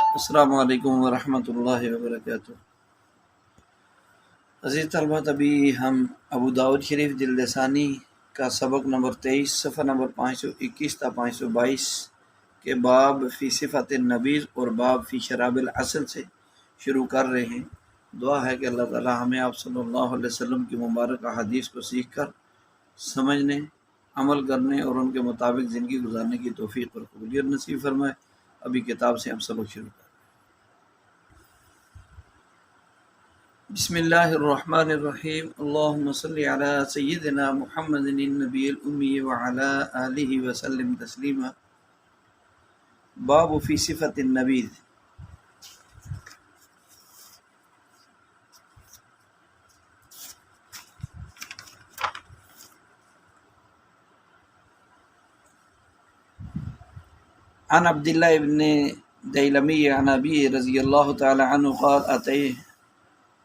السلام علیکم ورحمۃ اللہ وبرکاتہ۔ عزیز طلبہ، ابھی ہم ابو داؤد شریف جلد ثانی کا سبق نمبر 23 صفحہ نمبر 521 تا 522 کے باب فی صفت النبیذ اور باب فی شراب العسل سے شروع کر رہے ہیں۔ دعا ہے کہ اللہ تعالی ہمیں آپ صلی اللہ علیہ وسلم کی مبارک حدیث کو سیکھ کر سمجھنے، عمل کرنے اور ان کے مطابق زندگی گزارنے کی توفیق اور قبولیت نصیب فرمائے۔ ابھی کتاب سے ہم سبق شروع کریں۔ بسم اللہ الرحمن الرحیم، اللہم صلی علی سیدنا محمد النبی الامی وعلی آلہ وسلم تسلیما۔ باب فی صفت النبیذ۔ عن عبداللہ ابن دیلمی عن ابی رضی اللہ تعالی عنہ قال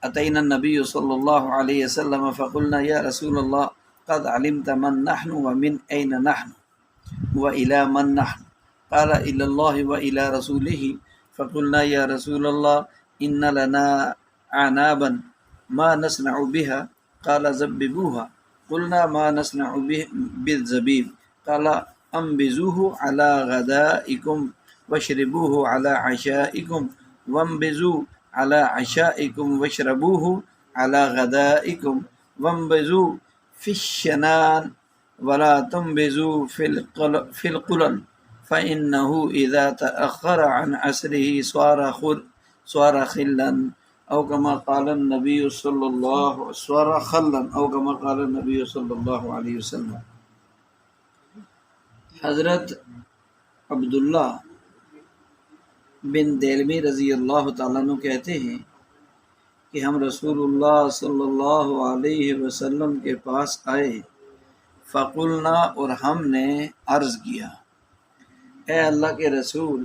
أتينا النبي صلى الله عليه وسلم فقلنا يا رسول الله قد علمت من نحن ومن أين نحن وإلى من نحن، قال إلى الله وإلى رسوله، فقلنا يا رسول الله إن لنا عنابا ما نصنع بها، قال زببوها، قلنا ما نصنع بالزبيب، قال أنبذوه على غدائكم واشربوه على عشائكم وانبذوا على عشائكم واشربوه على غدائكم وانبذوا في الشنان ولا تنبذوا في القلل فإنه إذا تأخر عن عصره صار خلا أو كما قال النبي صلى الله صار خلا أو كما قال النبي صلى الله عليه وسلم۔ حضرت عبداللہ بن دیلمی رضی اللہ تعالیٰ عنہ کہتے ہیں کہ ہم رسول اللہ صلی اللہ علیہ وسلم کے پاس آئے، فقلنا، اور ہم نے عرض کیا، اے اللہ کے رسول،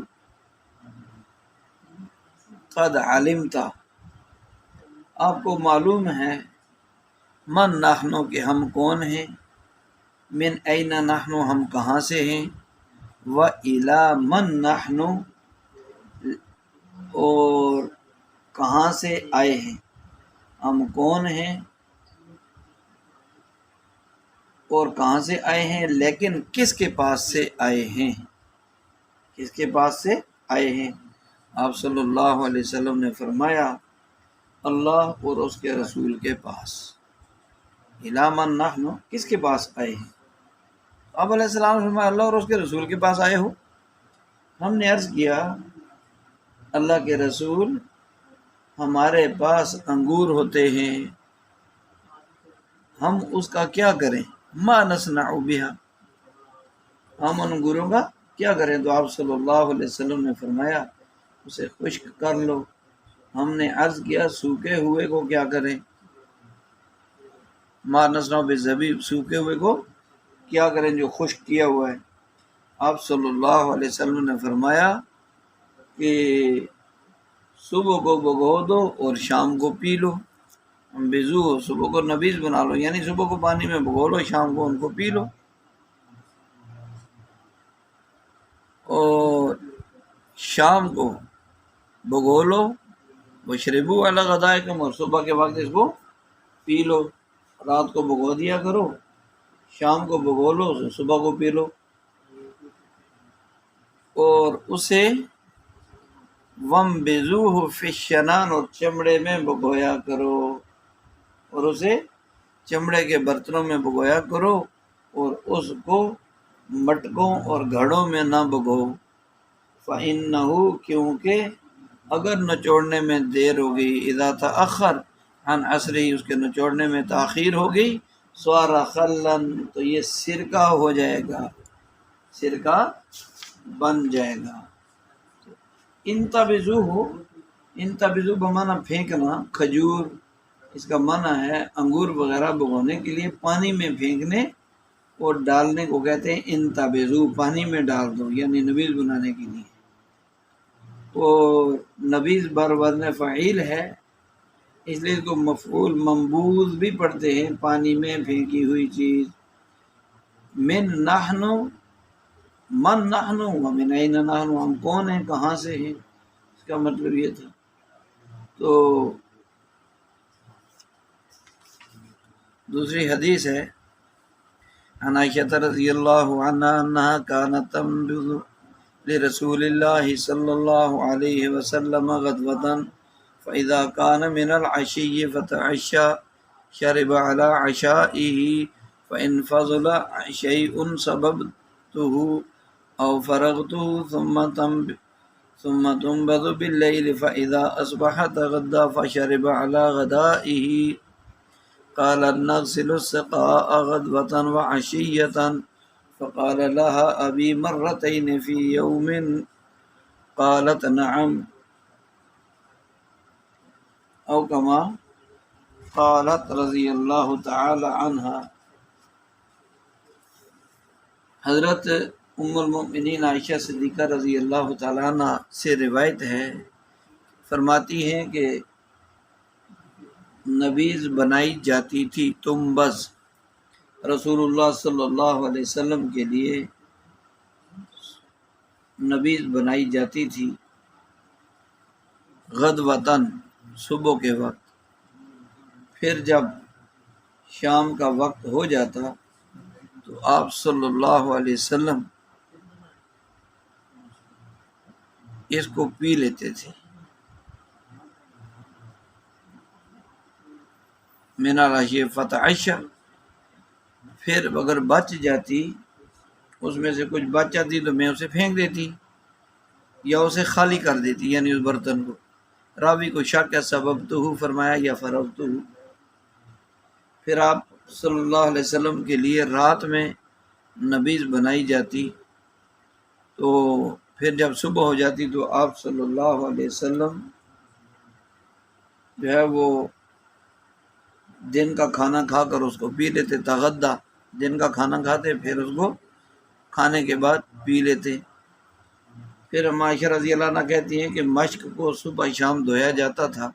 قد علمت، آپ کو معلوم ہے، من نحن، کہ ہم کون ہیں، من این نحن، ہم کہاں سے ہیں، و الی من نحن، اور کہاں سے آئے ہیں، ہم کون ہیں اور کہاں سے آئے ہیں، لیکن کس کے پاس سے آئے ہیں، کس کے پاس سے آئے ہیں۔ آپ صلی اللہ علیہ وسلم نے فرمایا، اللہ اور اس کے رسول کے پاس۔ الی من نحن، کس کے پاس آئے ہیں؟ آپ علیہ السلام نے فرمایا، اللہ اور اس کے رسول کے پاس آئے ہو۔ ہم نے عرض کیا، اللہ کے رسول، ہمارے پاس انگور ہوتے ہیں، ہم اس کا کیا کریں، ما نصنع بها، ہم انگوروں کا کیا کریں؟ تو آپ صلی اللہ علیہ وسلم نے فرمایا، اسے خشک کر لو۔ ہم نے عرض کیا، سوکھے ہوئے کو کیا کریں؟ ما نصنع بالزبیب، سوکھے ہوئے کو کیا کریں جو خشک کیا ہوا ہے۔ آپ صلی اللہ علیہ وسلم نے فرمایا کہ صبح کو بھگو دو اور شام کو پی لو، بزو، صبح کو نبیذ بنا لو، یعنی صبح کو پانی میں بھگو لو، شام کو ان کو پی لو۔ اور شام کو بھگو لو، وشربوا علی غدائکم، اور صبح کے وقت اس کو پی لو۔ رات کو بھگو دیا کرو، شام کو بھگو لو، صبح کو پی لو۔ اور اسے وَانبِذُوهُ فِي الشَّنَانِ، اور چمڑے میں بھگویا کرو، اور اسے چمڑے کے برتنوں میں بھگویا کرو، اور اس کو مٹکوں اور گھڑوں میں نہ بھگو۔ فَإِنَّهُ، کیونکہ اگر نچوڑنے میں دیر ہوگی، اذا تأخر عن عصری، اس کے نچوڑنے میں تاخیر ہوگی، صار خلا، تو یہ سرکہ ہو جائے گا، سرکہ بن جائے گا۔ انتبذو بمانا پھینکنا، کھجور، اس کا معنی ہے انگور وغیرہ بھگونے کے لیے پانی میں پھینکنے اور ڈالنے کو کہتے ہیں انتبذو، پانی میں ڈال دو، یعنی نبیذ بنانے کے لیے۔ تو نبیذ بر وزن فعیل ہے، اس لیے اس کو مفعول منبوذ بھی پڑھتے ہیں، پانی میں پھینکی ہوئی چیز۔ من نحن، من نحن ومن این نحن، ہم کون ہیں، کہاں سے ہیں، اس کا مطلب یہ تھا۔ تو دوسری حدیث ہے عن عائشہ رضی اللہ عنہا انہا کانت تنبذ لرسول اللہ صلی اللہ علیہ وسلم غدوة فإذا كان من العشي فتعشى شرب على عشائه فإن فضل شيء سببته أو فرغته ثم تنبذ بالليل فإذا أصبح تغدى فشرب على غدائه قالت نغسل السقاء غدوة وعشية فقال لها أبي مرتين في يوم قالت نعم او كما قالت رضی اللہ تعالی عنہا۔ حضرت ام المؤمنین عائشہ صدیقہ رضی اللہ تعالی عنہ سے روایت ہے، فرماتی ہیں کہ نبیذ بنائی جاتی تھی، تنبذ، رسول اللہ صلی اللہ علیہ وسلم کے لیے نبیذ بنائی جاتی تھی، غدوتاً، صبح کے وقت، پھر جب شام کا وقت ہو جاتا تو آپ صلی اللہ علیہ وسلم اس کو پی لیتے تھے۔ من العشی فتعشى، پھر اگر بچ جاتی، اس میں سے کچھ بچ جاتی تو میں اسے پھینک دیتی یا اسے خالی کر دیتی، یعنی اس برتن کو۔ راوی کو شک ہے، سبب تو فرمایا یا فرغت تو۔ پھر آپ صلی اللہ علیہ وسلم کے لیے رات میں نبیذ بنائی جاتی، تو پھر جب صبح ہو جاتی تو آپ صلی اللہ علیہ وسلم جو ہے وہ دن کا کھانا کھا کر اس کو پی لیتے، تغدا، دن کا کھانا کھاتے پھر اس کو کھانے کے بعد پی لیتے۔ پھر ہم عائشہ رضی اللہ عنہ کہتی ہیں کہ مشک کو صبح شام دھویا جاتا تھا،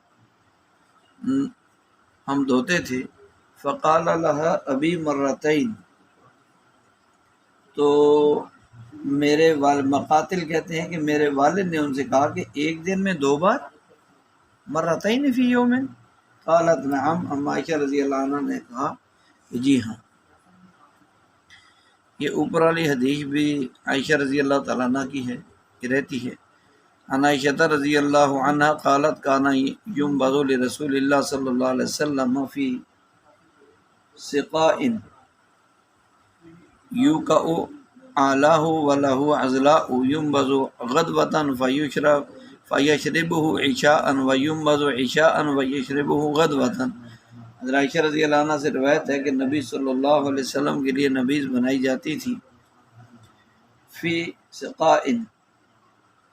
ہم دھوتے تھے۔ فقال لها ابی مرتين، تو میرے مقاتل کہتے ہیں کہ میرے والد نے ان سے کہا کہ ایک دن میں 2 بار، مرتين فی یوم، قالت نعم، ہم عائشہ رضی اللہ عنہ نے کہا کہ جی ہاں۔ یہ اوپر والی حدیث بھی عائشہ رضی اللہ تعالیٰ عنہ کی ہے، کہ رہتی ہے۔ عن عائشہ رضی اللہ عنہ قالت کان ينبذ لرسول اللہ صلی اللہ علیہ وسلم فی سقاء یوقع اعلاہ وله عضلاء ينبذ غدوة فیشربه عشاء وينبذ عشاء ویشربه غدوة۔ حضرت عائشہ رضی اللہ عنہ سے روایت ہے کہ نبی صلی اللہ علیہ وسلم کے لیے نبیذ بنائی جاتی تھی فی سقاء،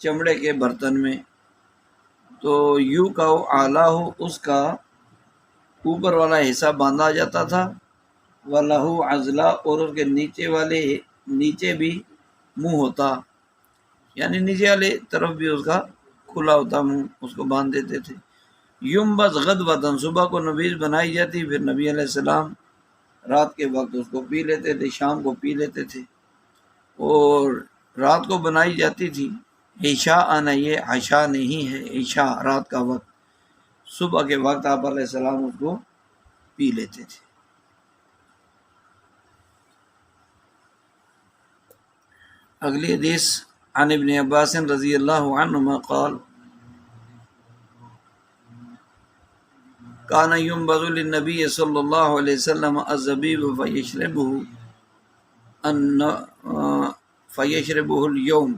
چمڑے کے برتن میں، تو یوقع اعلاہ، اس کا اوپر والا حصہ باندھا جاتا تھا، وَلَهُ عَضْلَاء، اور اس کے نیچے بھی منہ ہوتا، یعنی نیچے والے طرف بھی اس کا کھلا ہوتا منہ، اس کو باندھ دیتے تھے۔ ينبذ غدوة، صبح کو نبیذ بنائی جاتی، پھر نبی علیہ السلام رات کے وقت اس کو پی لیتے تھے، شام کو پی لیتے تھے۔ اور رات کو بنائی جاتی تھی، عشاء آنا، یہ عشاء نہیں ہے، عشاء رات کا وقت، صبح کے وقت آپ علیہ السلام اس کو پی لیتے تھے۔ اگلی حدیث عن ابن عباس رضی اللہ عنہما قال کان ينبذ للنبی صلی اللہ علیہ وسلم الزبیب فیشربه اليوم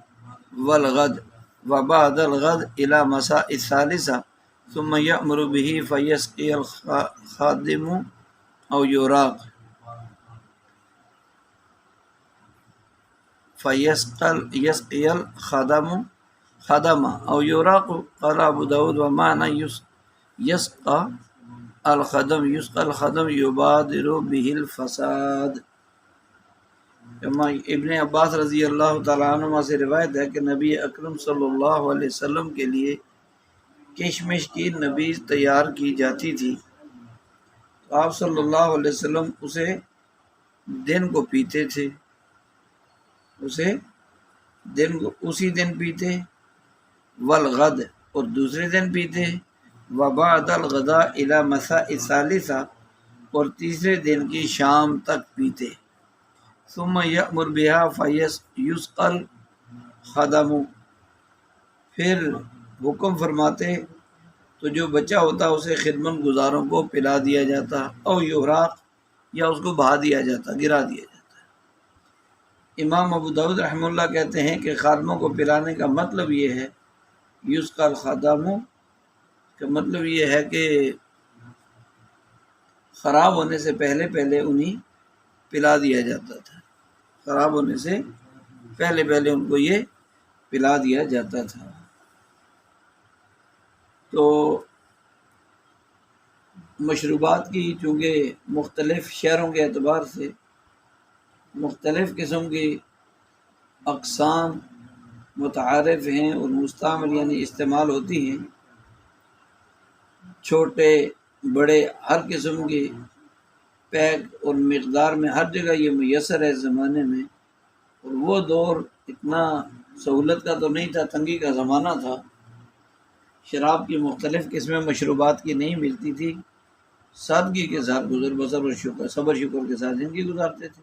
والغد وبعد الغد الى مساء الثالثة ثم يأمر به فيسقي الخادم او يراق يسقي الخدم او يراق۔ قال ابو داود ومعنى يسقى الخدم يبادر به الفساد۔ ابن عباس رضی اللہ تعالیٰ عنہ سے روایت ہے کہ نبی اکرم صلی اللہ علیہ وسلم کے لیے کشمش کی نبیذ تیار کی جاتی تھی، تو آپ صلی اللہ علیہ وسلم اسے دن کو پیتے تھے، اسی دن پیتے، والغد، اور دوسرے دن پیتے، وبعد الغداء الی مساء الثالثہ، اور تیسرے دن کی شام تک پیتے، ثم یأمر بها فیسقى الخدم، پھر حکم فرماتے تو جو بچہ ہوتا اسے خدمت گزاروں کو پلا دیا جاتا، او یحرق، یا اس کو بہا دیا جاتا، گرا دیا جاتا۔ امام ابو داؤد رحمہ اللہ کہتے ہیں کہ خادموں کو پلانے کا مطلب یہ ہے، یسقى الخدم کا مطلب یہ ہے کہ خراب ہونے سے پہلے پہلے انہیں پلا دیا جاتا تھا، خراب ہونے سے پہلے پہلے ان کو یہ پلا دیا جاتا تھا۔ تو مشروبات کی چونکہ مختلف شہروں کے اعتبار سے مختلف قسم کی اقسام متعارف ہیں اور مستعمل یعنی استعمال ہوتی ہیں، چھوٹے بڑے ہر قسم کی پیک اور مقدار میں ہر جگہ یہ میسر ہے اس زمانے میں۔ اور وہ دور اتنا سہولت کا تو نہیں تھا، تنگی کا زمانہ تھا، شراب کی مختلف قسمیں مشروبات کی نہیں ملتی تھی، سادگی کے ساتھ گزر بسر اور صبر شکر کے ساتھ زندگی گزارتے تھے۔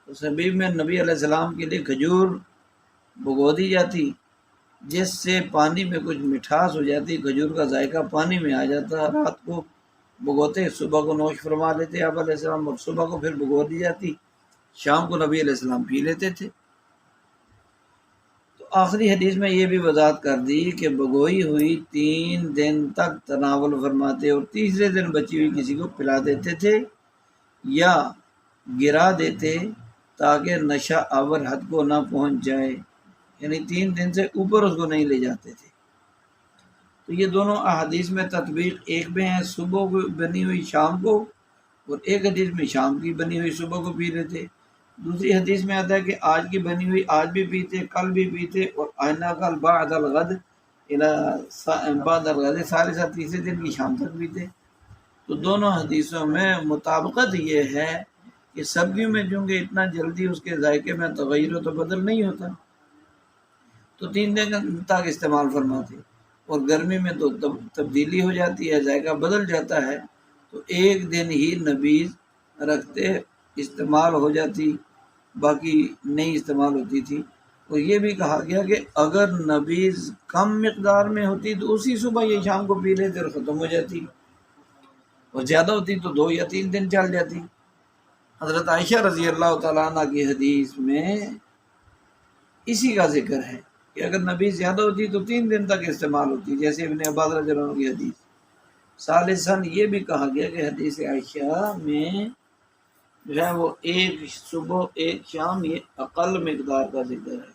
تو سبیب میں نبی علیہ السلام کے لیے کھجور بھگو دی جاتی، جس سے پانی میں کچھ مٹھاس ہو جاتی، کھجور کا ذائقہ پانی میں آ جاتا، رات کو بھگوتے، صبح کو نوش فرما لیتے آپ علیہ السلام، اور صبح کو پھر بھگو دی جاتی، شام کو نبی علیہ السلام پی لیتے تھے۔ تو آخری حدیث میں یہ بھی وضاحت کر دی کہ بھگوئی ہوئی 3 دن تک تناول فرماتے اور تیسرے دن بچی ہوئی کسی کو پلا دیتے تھے یا گرا دیتے تاکہ نشہ آور حد کو نہ پہنچ جائے، یعنی 3 دن سے اوپر اس کو نہیں لے جاتے تھے۔ تو یہ دونوں احادیث میں تطبیق ایک میں ہے، صبح کو بنی ہوئی شام کو، اور ایک حدیث میں شام کی بنی ہوئی صبح کو پی لیتے، دوسری حدیث میں آتا ہے کہ آج کی بنی ہوئی آج بھی پیتے، کل بھی پیتے، اور آئندہ کل بعد الغد ثالثہ، تیسرے دن کی شام تک پیتے۔ تو دونوں حدیثوں میں مطابقت یہ ہے کہ سردیوں میں چونکہ اتنا جلدی اس کے ذائقے میں تغیر و تبدل نہیں ہوتا تو 3 دن تک استعمال فرماتے، اور گرمی میں تو تبدیلی ہو جاتی ہے، ذائقہ بدل جاتا ہے، تو 1 دن ہی نبیذ رکھتے، استعمال ہو جاتی، باقی نہیں استعمال ہوتی تھی۔ اور یہ بھی کہا گیا کہ اگر نبیذ کم مقدار میں ہوتی تو اسی صبح یا شام کو پی لیتے اور ختم ہو جاتی، اور زیادہ ہوتی تو 2 یا 3 دن چل جاتی۔ حضرت عائشہ رضی اللہ تعالیٰ عنہ کی حدیث میں اسی کا ذکر ہے کہ اگر نبی زیادہ ہوتی تو 3 دن تک استعمال ہوتی، جیسے ابن عباس رضی اللہ عنہ کی حدیث۔ ثالثاً یہ بھی کہا گیا کہ حدیث عائشہ میں جو ہے وہ 1 صبح 1 شام، یہ اقل مقدار کا ذکر ہے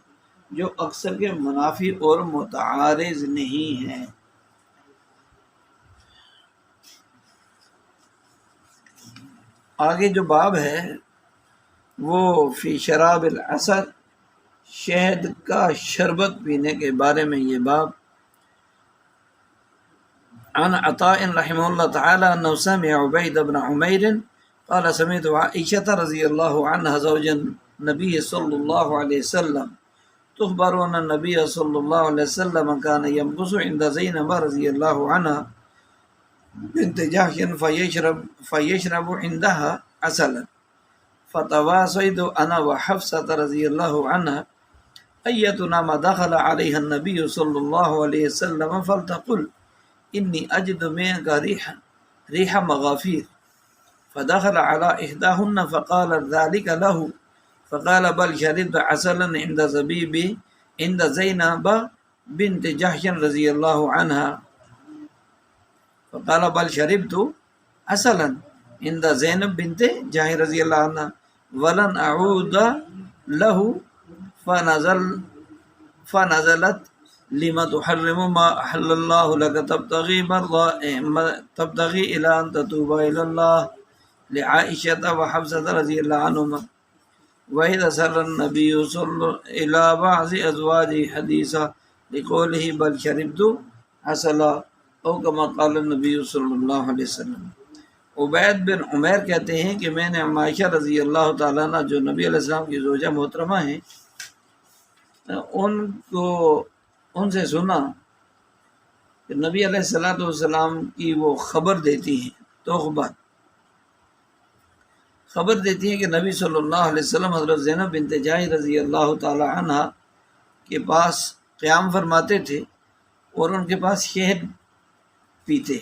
جو اکثر کے منافی اور متعارض نہیں ہے۔ آگے جو باب ہے وہ فی شراب العسل، شہد کا شربت پینے کے بارے میں یہ باب۔ عن عطاء رحمہ اللہ تعالی انه سمع عبید بن عمیر قال سمعت عائشة رضی اللہ عنہ زوج النبی صلی اللہ علیہ وسلم تخبر ان النبی صلی اللہ علیہ وسلم كان يمكث عند زینب رضی اللہ عنہ بنت جحش فيشرب عندها عسلا فتواصيت انا وحفصة رضی اللہ عنہ ایتنا ما دخل علیہ النبی صلی اللہ علیہ وسلم فلتقل انی اجد منك ريح مغافير، فدخل على احداهن فقال ذلك له، فقال بل شربت عسلا عند زینب بنت جحش رضی اللہ عنها، فقال بل شربت عسلا عند زینب بنت جحش رضی اللہ عنہ ولن اعود له، فنزلت لما تحرم ما احل الله لك تبتغي الى ان تتوب الى الله لعائشة وحفصة رضی اللہ عنہما، وإذا سر النبي صلى الى بعض ازواجه حديثا لقوله بل شربت عسلا او كما قال النبي صلی اللہ علیہ وسلم۔ عبید بن عمیر کہتے ہیں کہ میں نے عائشہ رضی اللہ تعالیٰ عنہ جو نبی علیہ السلام کی زوجہ محترمہ ہیں ان سے سنا کہ نبی علیہ الصلوۃ والسلام کی وہ خبر دیتی ہیں، خبر دیتی ہیں کہ نبی صلی اللہ علیہ وسلم حضرت زینب بنت جحش رضی اللہ تعالی عنہ کے پاس قیام فرماتے تھے اور ان کے پاس شہد پیتے۔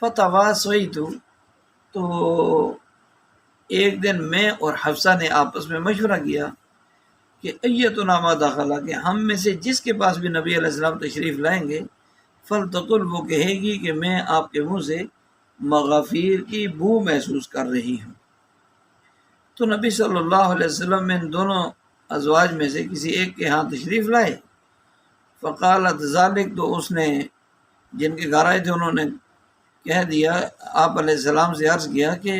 فتواصیت، تو ایک دن میں اور حفصہ نے آپس میں مشورہ کیا کہ ایتنا ما دخلا، کہ ہم میں سے جس کے پاس بھی نبی علیہ السلام تشریف لائیں گے، فلتقل، وہ کہے گی کہ میں آپ کے منہ سے مغافیر کی بو محسوس کر رہی ہوں۔ تو نبی صلی اللہ علیہ وسلم ان دونوں ازواج میں سے کسی ایک کے ہاں تشریف لائے۔ فقالت ذالک، تو اس نے، جن کے گھر آئے تھے انہوں نے کہہ دیا، آپ علیہ السلام سے عرض کیا کہ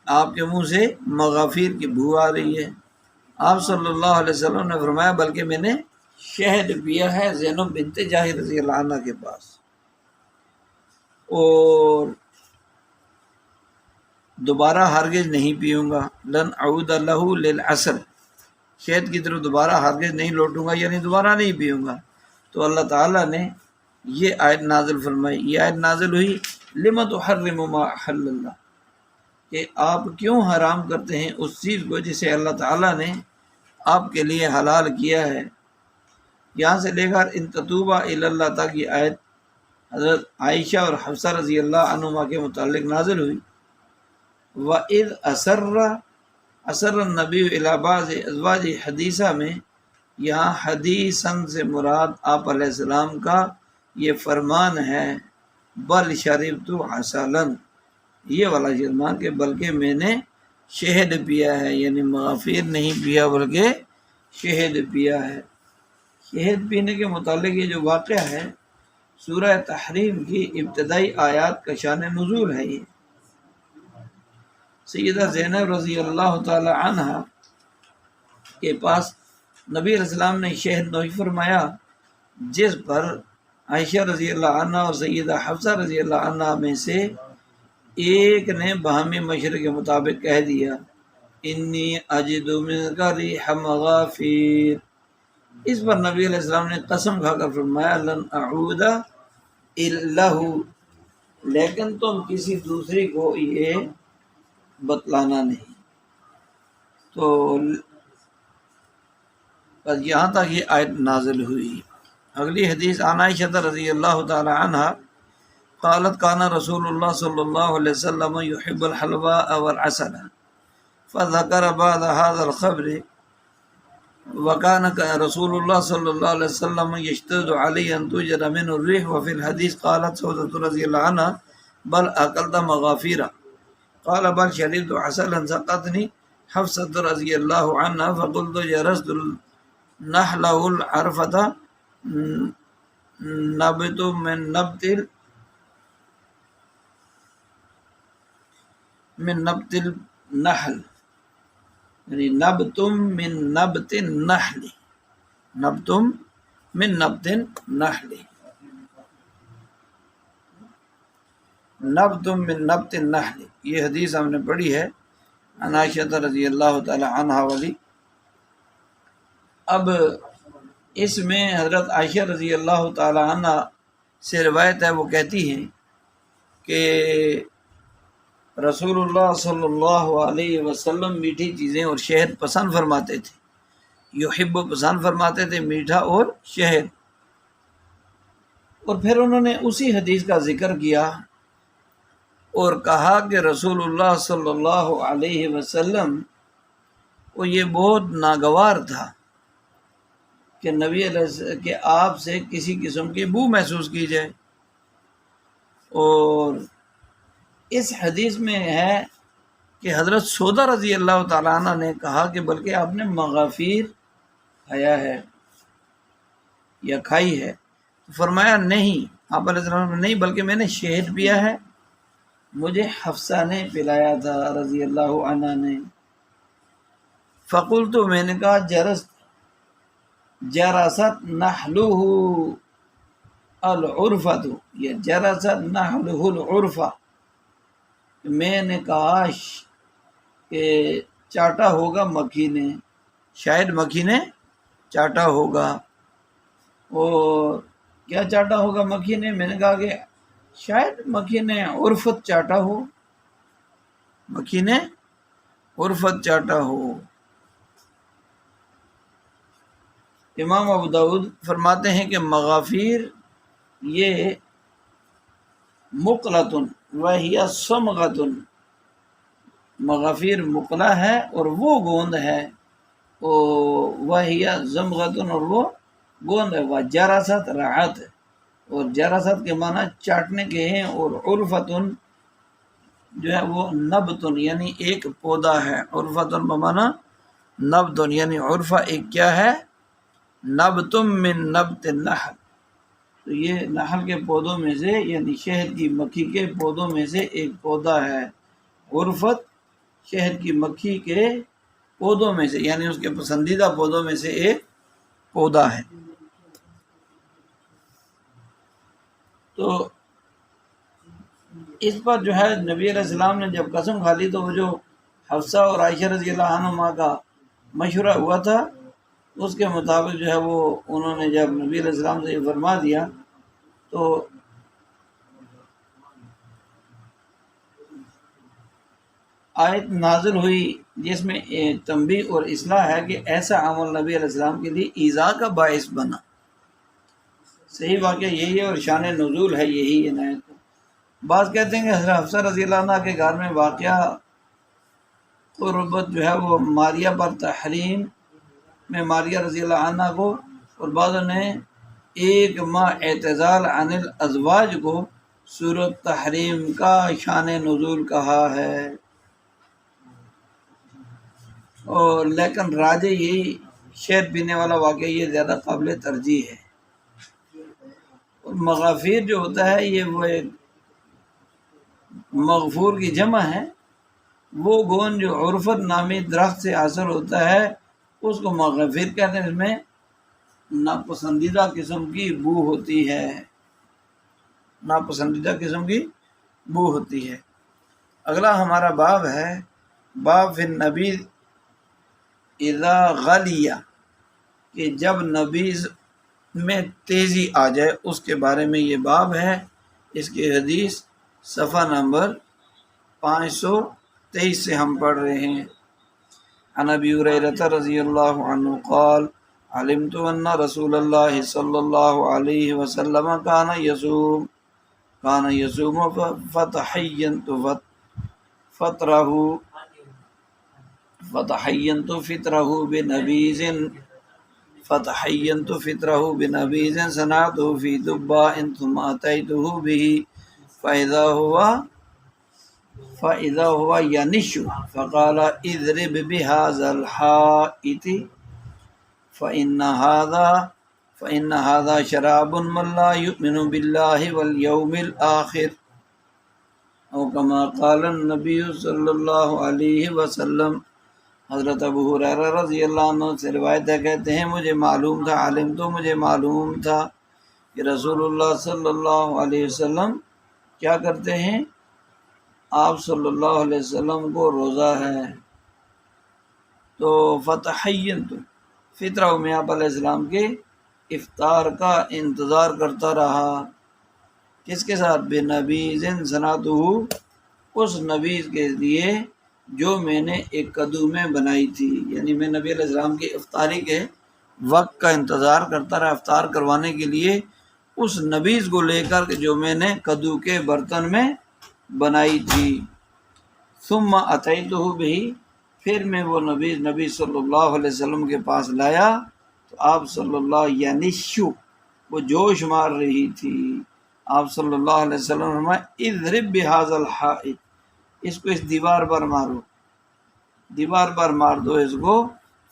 آپ کے منہ سے مغافیر کی بو آ رہی ہے۔ آپ صلی اللہ علیہ وسلم نے فرمایا بلکہ میں نے شہد پیا ہے زینب بنت جحش رضی اللہ عنہ کے پاس، اور دوبارہ ہرگز نہیں پیوں گا۔ لن اعود لہ للعسل، شہد کی طرف دوبارہ ہرگز نہیں لوٹوں گا، یعنی دوبارہ نہیں پیوں گا۔ تو اللہ تعالیٰ نے یہ آیت نازل فرمائی۔ یہ آیت نازل ہوئی لم تحرم ما احل اللہ، کہ آپ کیوں حرام کرتے ہیں اس چیز کو جسے اللہ تعالیٰ نے آپ کے لیے حلال کیا ہے۔ یہاں سے لے کر ان تتوبہ الی اللہ تک یہ آیت حضرت عائشہ اور حفصہ رضی اللہ عنہما کے متعلق نازل ہوئی۔ وَإِذْ أَسَرَّ النَّبِيُّ إِلَىٰ بَعْضِ أَزْوَاجِهِ حدیثہ میں یہاں حدیثاً سے مراد آپ علیہ السلام کا یہ فرمان ہے، بل شربت عسلاً، یہ والا فرمان کہ بلکہ میں نے شہد پیا ہے، یعنی مغافیر نہیں پیا بلکہ شہد پیا ہے۔ شہد پینے کے متعلق یہ جو واقعہ ہے سورہ تحریم کی ابتدائی آیات کا شان نزول ہے۔ یہ سیدہ زینب رضی اللہ تعالی عنہ کے پاس نبی علیہ السلام نے شہد نوش فرمایا، جس پر عائشہ رضی اللہ عنہ اور سیدہ حفصہ رضی اللہ عنہ میں سے ایک نے باہمی مشورے کے مطابق کہہ دیا انی اجد منک ریح مغافیر۔ اس پر نبی علیہ السلام نے قسم کھا کر فرمایا لن اعود الا، لیکن تم کسی دوسری کو یہ بتلانا نہیں۔ تو بس یہاں تک یہ آیت نازل ہوئی۔ اگلی حدیث عن عائشہ رضی اللہ تعالی عنہ قالت کان رسول اللہ صلی اللہ علیہ وسلم يحب الحلواء والعسل فذكر بعد هذا الخبر وكان رسول الله صلى الله عليه وسلم يشتد عليه ان توجد منه الريح، وفي الحديث قالت سودة رضي الله عنها بل اكلت مغافيرا، قال بل شربت عسلا سقطني حفصة رضي الله عنها فقلت جرست نحله العرفة نبت من نبت النحل، یعنی نبتم من نبت النحل، نبتم من نبت النحل، نبتم من نبت النحل، یہ حدیث ہم نے پڑھی ہے عن عائشہ رضی اللہ تعالی عنہ والی۔ اب اس میں حضرت عائشہ رضی اللہ تعالی عنہ سے روایت ہے، وہ کہتی ہیں کہ رسول اللہ صلی اللہ علیہ وسلم میٹھی چیزیں اور شہد پسند فرماتے تھے، یحب پسند فرماتے تھے میٹھا اور شہد۔ اور پھر انہوں نے اسی حدیث کا ذکر کیا اور کہا کہ رسول اللہ صلی اللہ علیہ وسلم کو یہ بہت ناگوار تھا کہ نبی علیہ کہ آپ سے کسی قسم کی بو محسوس کی جائے۔ اور اس حدیث میں ہے کہ حضرت سودا رضی اللہ تعالیٰ عنہ نے کہا کہ بلکہ آپ نے مغافیر کھایا ہے یا کھائی ہے، تو فرمایا نہیں، آپ علیہ السلام نے نہیں بلکہ میں نے شہد پیا ہے، مجھے حفصہ نے پلایا تھا رضی اللہ عنہ نے۔ فقلت، میں نے کہا جرست نحلہ العرفۃ، یہ جرست نحلہ العرفہ، میں نے کہا کہ چاٹا ہوگا مکھی نے، شاید مکھی نے چاٹا ہوگا۔ اور کیا چاٹا ہوگا مکھی نے؟ میں نے کہا کہ شاید مکھی نے عرفت چاٹا ہو، مکھی نے عرفت چاٹا ہو۔ امام ابو داؤد فرماتے ہیں کہ مغافیر یہ مقلتن وہی صمغتن، مغافیر مقلہ ہے اور وہ گوند ہے، وہی زمغتن اور وہ گوند ہے، وہ جراست رعت، اور جراست کے معنی چاٹنے کے ہیں، اور عرفتن جو ہے وہ نبتن یعنی ایک پودا ہے، عرفتن بمعنی نبتن یعنی عرفہ ایک کیا ہے؟ نبتم من نبت النحل، تو یہ نحل کے پودوں میں سے یعنی شہد کی مکھی کے پودوں میں سے ایک پودا ہے۔ عرفت شہد کی مکھی کے پودوں میں سے یعنی اس کے پسندیدہ پودوں میں سے ایک پودا ہے۔ تو اس پر جو ہے نبی علیہ السلام نے جب قسم کھا لی تو وہ جو حفصہ اور عائشہ رضی اللہ عنہما کا مشورہ ہوا تھا اس کے مطابق جو ہے وہ انہوں نے جب نبی علیہ السلام سے یہ فرما دیا تو آیت نازل ہوئی جس میں تنبیہ اور اصلاح ہے کہ ایسا عمل نبی علیہ السلام کے لیے ایذا کا باعث بنا۔ صحیح واقعہ یہی ہے اور شان نزول ہے یہی عنایت۔ بعض کہتے ہیں کہ حضرت حفصہ رضی اللہ عنہ کے گھر میں واقعہ قربت جو ہے وہ ماریہ پر تحریم میں ماریہ رضی اللہ عنہ کو، اور بعضوں نے ایک ماہ اعتزال عن الازواج کو سورۃ تحریم کا شان نزول کہا ہے، اور لیکن راجہ یہی شہد پینے والا واقعہ یہ زیادہ قابل ترجیح ہے۔ اور مغافیر جو ہوتا ہے یہ وہ ایک مغفور کی جمع ہے، وہ گون جو عرفت نامی درخت سے حاصل ہوتا ہے اس کو مغافیر کہتے ہیں۔ اس میں ناپسندیدہ قسم کی بو ہوتی ہے، ناپسندیدہ قسم کی بو ہوتی ہے۔ اگلا ہمارا باب ہے باب فی النبیذ اذا غلیہ، کہ جب نبیذ میں تیزی آ جائے اس کے بارے میں یہ باب ہے۔ اس کی حدیث صفحہ نمبر 523 سے ہم پڑھ رہے ہیں۔ عن ابی ہریرہ رضی اللہ عنہ قال علمت ان رسول اللہ صلی اللہ علیہ وسلم کان یصوم فتحینت بنبیذ صنعته فی دباء ثم اتیته به فإذا هو ينش فقال اضرب بهذا الحائط فإن هذا شراب من لا يؤمن بالله واليوم الآخر او كما قال النبي صلی اللہ علیہ وسلم۔ حضرت ابو ہریرہ رضی اللہ عنہ سے روایت ہے، کہتے ہیں مجھے معلوم تھا، مجھے معلوم تھا کہ رسول اللہ صلی اللہ علیہ وسلم کیا کرتے ہیں، آپ صلی اللہ علیہ وسلم کو روزہ ہے تو فتحینت فطرہ میں آپ علیہ السلام کے افطار کا انتظار کرتا رہا، کس کے ساتھ؟ بنبیذ صنعتہ، اس نبیذ کے لیے جو میں نے ایک کدو میں بنائی تھی، یعنی میں نبی علیہ السلام کی افطاری کے وقت کا انتظار کرتا رہا افطار کروانے کے لیے اس نبیذ کو لے کر جو میں نے کدو کے برتن میں بنائی تھی۔ ثم اتیتہ بہ، پھر میں وہ نبیذ نبی صلی اللہ علیہ وسلم کے پاس لایا تو آپ صلی اللہ ینشو، وہ جوش مار رہی تھی۔ آپ صلی اللہ علیہ وسلم نے فرمایا اضرب بہذا الحائط، اس کو اس دیوار پر مارو، دیوار پر مار دو اس کو،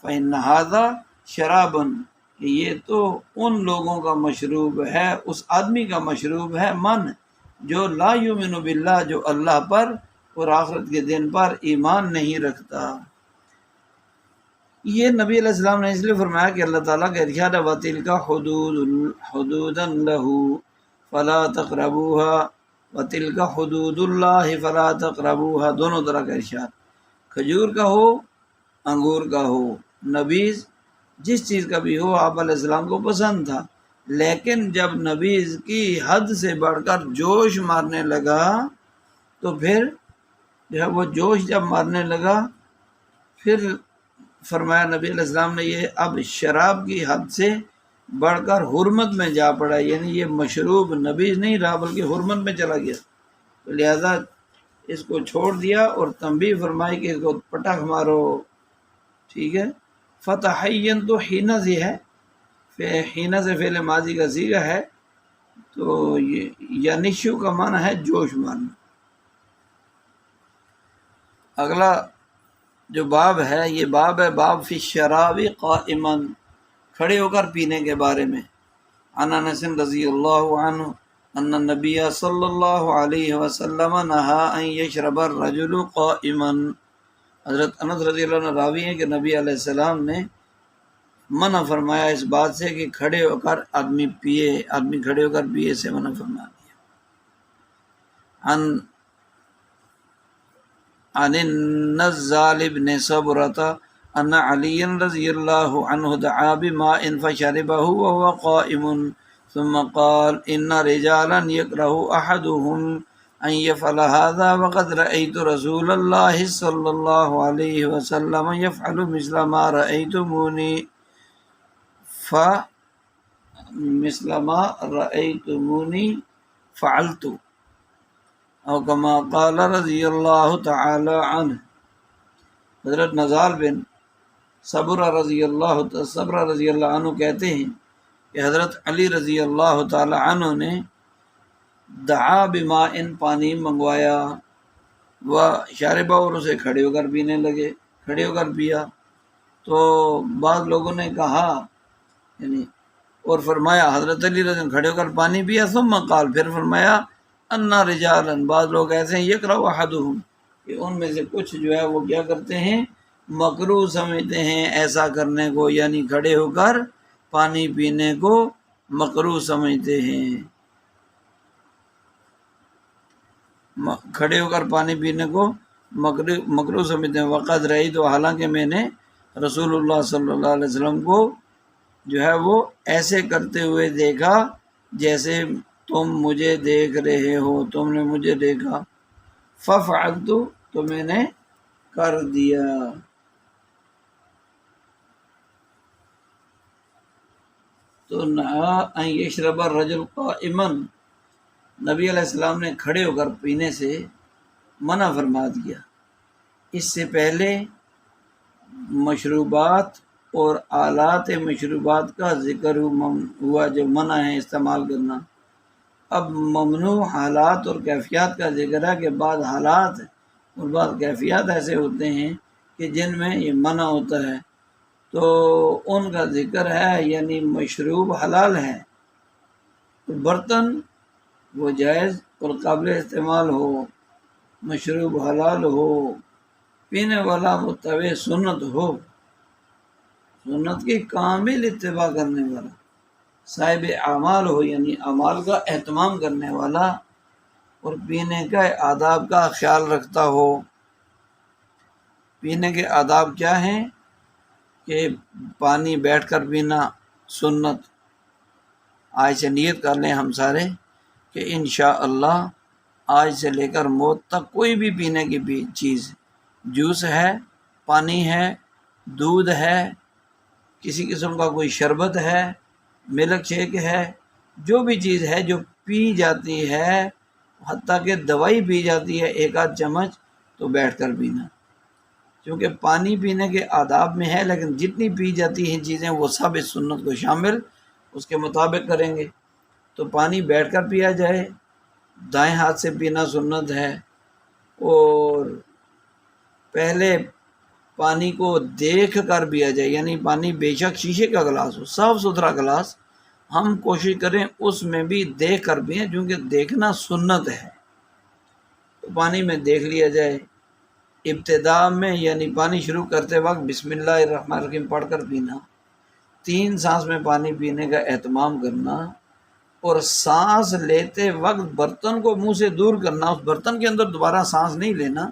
فإن هذا شراب، کہ یہ تو ان لوگوں کا مشروب ہے، اس آدمی کا مشروب ہے، من جو لا یؤمن باللہ، جو اللہ پر اور آخرت کے دن پر ایمان نہیں رکھتا۔ یہ نبی علیہ السلام نے اس لیے فرمایا کہ اللہ تعالیٰ کا ارشاد ہے وَتِلْكَ حُدُودًا لَهُ فَلَا تَقْرَبُوهَا وَتِلْكَ حُدُودُ اللَّهِ فَلَا تَقْرَبُوهَا، دونوں طرح کا ارشاد، کھجور کا ہو انگور کا ہو، نبیذ جس چیز کا بھی ہو آپ علیہ السلام کو پسند تھا، لیکن جب نبی کی حد سے بڑھ کر جوش مارنے لگا تو پھر جو ہے وہ جوش جب مارنے لگا پھر فرمایا نبی علیہ السلام نے یہ اب شراب کی حد سے بڑھ کر حرمت میں جا پڑا، یعنی یہ مشروب نبیذ نہیں رہا بلکہ حرمت میں چلا گیا، تو لہذا اس کو چھوڑ دیا اور تنبیہ فرمائی کہ اس کو پٹخ مارو، ٹھیک ہے۔ فتحین تو حینہ سے ہے، حینہ سے فعل ماضی کا صیغہ ہے، تو ینشو کا معنی ہے جوش مارنا۔ اگلا جو باب ہے یہ باب ہے باب فی الشراب قائما، کھڑے ہو کر پینے کے بارے میں۔ عن انس رضی اللہ عنہ ان النبی صلی اللہ علیہ وسلم نہا ان یشرب الرجل قائما، حضرت انس رضی اللہ عنہ راوی ہیں کہ نبی علیہ السلام نے منع فرمایا اس بات سے کہ کھڑے ہو کر آدمی پیے، آدمی کھڑے ہو کر پیے سے منع فرما دیا۔ عن النزال بن صبرة ان علی رضی اللہ عنہ دعا بماء فشربه وهو قائم ثم قال ان رجالا يكره احدهم ان يفعل هذا وقد رأيت رسول الله صلی اللہ علیہ وسلم يفعل مثل ما رأيتموني فعلت او کما قال رضی اللہ تعالی عنہ۔ حضرت نزال بن صبر رضی اللہ عنہ کہتے ہیں کہ حضرت علی رضی اللہ تعالی عنہ نے دعا بماء پانی منگوایا، وہ شاربہ اور اسے کھڑے ہو کر پینے لگے، کھڑے ہو کر پیا، تو بعض لوگوں نے کہا یعنی اور فرمایا حضرت علی رضی اللہ عنہ کھڑے ہو کر پانی پیا، ثم قال پھر فرمایا ان رجالا بعض لوگ ایسے ہیں یکرہ احدہم کہ ان میں سے کچھ جو ہے وہ کیا کرتے ہیں مکروہ سمجھتے ہیں ایسا کرنے کو، یعنی کھڑے ہو کر پانی پینے کو مکروہ سمجھتے ہیں، کھڑے ہو کر پانی پینے کو مکروہ سمجھتے ہیں۔ وقت رہی تو حالانکہ میں نے رسول اللہ صلی اللہ علیہ وسلم کو جو ہے وہ ایسے کرتے ہوئے دیکھا جیسے تم مجھے دیکھ رہے ہو، تم نے مجھے دیکھا، ففعلت تو میں نے کر دیا۔ تو نہا ان یشرب الرجل قائما، نبی علیہ السلام نے کھڑے ہو کر پینے سے منع فرما دیا۔ اس سے پہلے مشروبات اور آلات مشروبات کا ذکر ہوا جو منع ہے استعمال کرنا، اب ممنوع حالات اور کیفیات کا ذکر ہے کہ بعض حالات اور بعض کیفیات ایسے ہوتے ہیں کہ جن میں یہ منع ہوتا ہے، تو ان کا ذکر ہے، یعنی مشروب حلال ہے، برتن وہ جائز اور قابل استعمال ہو، مشروب حلال ہو، پینے والا متبع سنت ہو، سنت کی کامل اتباع کرنے والا، صاحب اعمال ہو یعنی اعمال کا اہتمام کرنے والا، اور پینے کا آداب کا خیال رکھتا ہو۔ پینے کے آداب کیا ہیں کہ پانی بیٹھ کر پینا سنت، آج سے نیت کر لیں ہم سارے کہ انشاءاللہ آج سے لے کر موت تک کوئی بھی پینے کی چیز، جوس ہے، پانی ہے، دودھ ہے، کسی قسم کا کوئی شربت ہے، ملک شیک ہے، جو بھی چیز ہے جو پی جاتی ہے، حتیٰ کہ دوائی پی جاتی ہے ایک آدھ چمچ، تو بیٹھ کر پینا، کیونکہ پانی پینے کے آداب میں ہے، لیکن جتنی پی جاتی ہیں چیزیں وہ سب اس سنت کو شامل اس کے مطابق کریں گے۔ تو پانی بیٹھ کر پیا جائے، دائیں ہاتھ سے پینا سنت ہے، اور پہلے پانی کو دیکھ کر پیا جائے، یعنی پانی بے شک شیشے کا گلاس ہو، صاف ستھرا گلاس، ہم کوشش کریں اس میں بھی دیکھ کر پئیں، کیونکہ دیکھنا سنت ہے، تو پانی میں دیکھ لیا جائے۔ ابتدا میں یعنی پانی شروع کرتے وقت بسم اللہ الرحمن الرحیم پڑھ کر پینا، 3 سانس میں پانی پینے کا اہتمام کرنا، اور سانس لیتے وقت برتن کو منہ سے دور کرنا، اس برتن کے اندر دوبارہ سانس نہیں لینا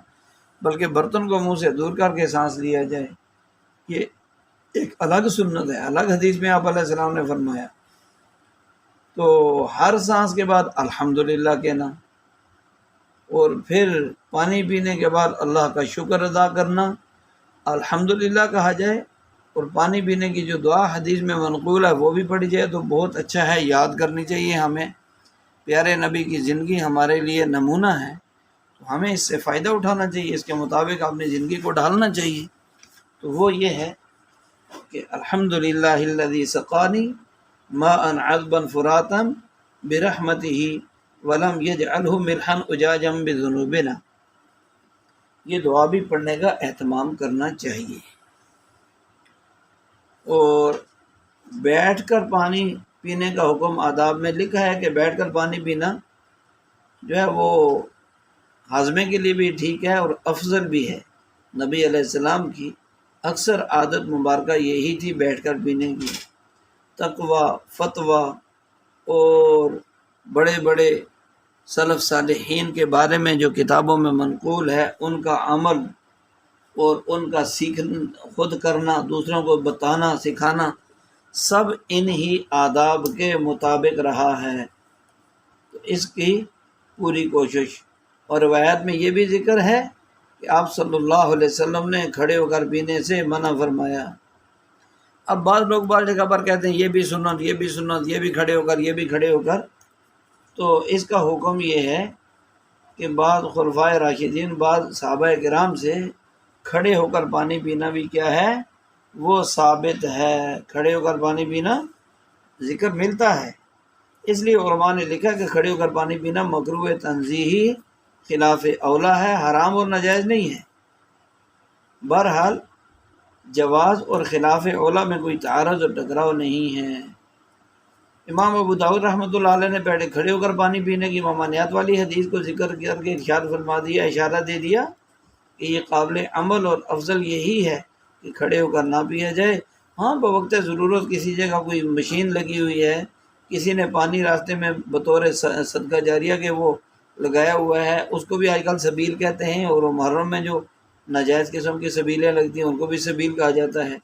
بلکہ برتن کو منہ سے دور کر کے سانس لیا جائے، یہ ایک الگ سنت ہے، الگ حدیث میں آپ علیہ السلام نے فرمایا۔ تو ہر سانس کے بعد الحمدللہ کہنا، اور پھر پانی پینے کے بعد اللہ کا شکر ادا کرنا، الحمدللہ کہا جائے، اور پانی پینے کی جو دعا حدیث میں منقول ہے وہ بھی پڑھی جائے تو بہت اچھا ہے، یاد کرنی چاہیے ہمیں۔ پیارے نبی کی زندگی ہمارے لیے نمونہ ہے، تو ہمیں اس سے فائدہ اٹھانا چاہیے، اس کے مطابق اپنی زندگی کو ڈھالنا چاہیے۔ تو وہ یہ ہے کہ الحمدللہ الذی سقانی ماء عذبا فراتا برحمتہ ولم یجعلہ ملحا اجاجا بذنوبنا، یہ دعا بھی پڑھنے کا اہتمام کرنا چاہیے۔ اور بیٹھ کر پانی پینے کا حکم آداب میں لکھا ہے کہ بیٹھ کر پانی پینا جو ہے وہ ہاضمے کے لیے بھی ٹھیک ہے اور افضل بھی ہے۔ نبی علیہ السلام کی اکثر عادت مبارکہ یہی تھی بیٹھ کر پینے کی۔ تقویٰ، فتویٰ اور بڑے بڑے سلف صالحین کے بارے میں جو کتابوں میں منقول ہے ان کا عمل اور ان کا خود کرنا، دوسروں کو بتانا سکھانا، سب انہی آداب کے مطابق رہا ہے۔ تو اس کی پوری کوشش، اور روایات میں یہ بھی ذکر ہے کہ آپ صلی اللہ علیہ وسلم نے کھڑے ہو کر پینے سے منع فرمایا۔ اب بعض لوگ بعض جگہ پر کہتے ہیں یہ بھی سنت، یہ بھی سنت، یہ بھی کھڑے ہو کر، یہ بھی کھڑے ہو کر۔ تو اس کا حکم یہ ہے کہ بعض خلفائے راشدین، بعض صحابہ کرام سے کھڑے ہو کر پانی پینا بھی کیا ہے، وہ ثابت ہے۔ کھڑے ہو کر پانی پینا ذکر ملتا ہے، اس لیے علماء نے لکھا کہ کھڑے ہو کر پانی پینا مکروہ تنزیہی خلاف اولا ہے، حرام اور ناجائز نہیں ہے۔ بہرحال جواز اور خلاف اولا میں کوئی تعارض اور ٹکراؤ نہیں ہے۔ امام ابو داؤد رحمۃ اللہ علیہ نے پہلے کھڑے ہو کر پانی پینے کی ممانعت والی حدیث کو ذکر کر کے ارشاد فرما دیا، اشارہ دے دیا کہ یہ قابل عمل اور افضل یہی ہے کہ کھڑے ہو کر نہ پیا جائے۔ ہاں بوقت ضرورت کسی جگہ کوئی مشین لگی ہوئی ہے، کسی نے پانی راستے میں بطور صدقہ جاریہ کے وہ لگایا ہوا ہے، اس کو بھی آج کل سبیل کہتے ہیں، اور محرم میں جو ناجائز قسم کی سبیلیں لگتی ہیں ان کو بھی سبیل کہا جاتا ہے۔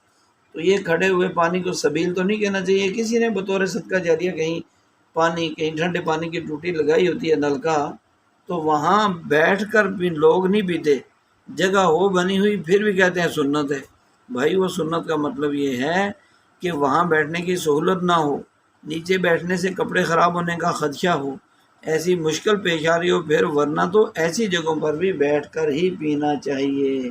تو یہ کھڑے ہوئے پانی کو سبیل تو نہیں کہنا چاہیے۔ کسی نے بطور صدقہ جاریہ کہیں پانی، کہیں ٹھنڈے پانی کی ٹوٹی لگائی ہوتی ہے نلکا، تو وہاں بیٹھ کر بھی لوگ نہیں پیتے، جگہ ہو بنی ہوئی پھر بھی کہتے ہیں سنت ہے۔ بھائی وہ سنت کا مطلب یہ ہے کہ وہاں بیٹھنے کی سہولت نہ ہو، نیچے بیٹھنے سے کپڑے خراب ہونے کا خدشہ ہو، ایسی مشکل پیش آ رہی ہو، پھر ورنہ تو ایسی جگہوں پر بھی بیٹھ کر ہی پینا چاہیے،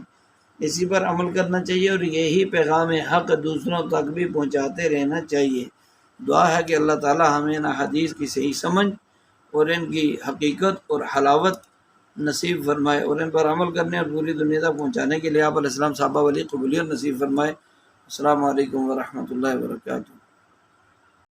اسی پر عمل کرنا چاہیے، اور یہی پیغام حق دوسروں تک بھی پہنچاتے رہنا چاہیے۔ دعا ہے کہ اللہ تعالی ہمیں ان حدیث کی صحیح سمجھ اور ان کی حقیقت اور حلاوت نصیب فرمائے، اور ان پر عمل کرنے اور پوری دنیا تک پہنچانے کے لیے آپ علیہ السلام صحابہ ولی قبولیت نصیب فرمائے۔ السلام علیکم ورحمۃ اللہ وبرکاتہ۔